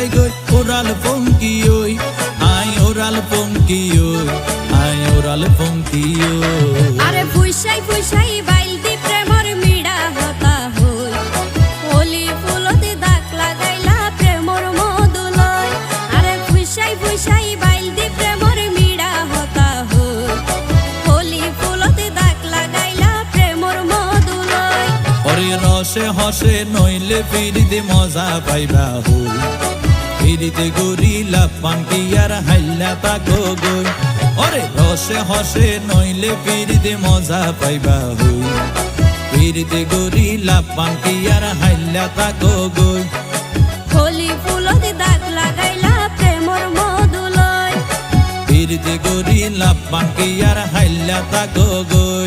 লাগাই গই ওরাল পঙ্কি ওই আই ওরাল পঙ্কি ওই আই ওরাল পঙ্কি ওই আরে ফুইসাই ফুইসাই বাইল দি প্রেমর মিড়া হতা হই ওলি ফুলতে দাগ লাগাইলা প্রেমর মধুলয় আরে ফুইসাই ফুইসাই বাইল দি প্রেমর মিড়া হতা হই ওলি ফুলতে দাগ লাগাইলা প্রেমর মধুলয় ওরে রসে হসে নইলে ফিরিতে মজা পাইবা হই ফিরিতে গরিলা পানকি আর হাইলা তাকো গই ওরে রসে হসে নইলে ফিরিতে মজা পাইবা হই ফিরিতে গরিলা পানকি আর হাইলা তাকো গই হোলি ফুলতে দাগ লাগাইলা প্রেমর মধুলয় ফিরিতে গরিলা পানকি আর হাইলা তাকো গই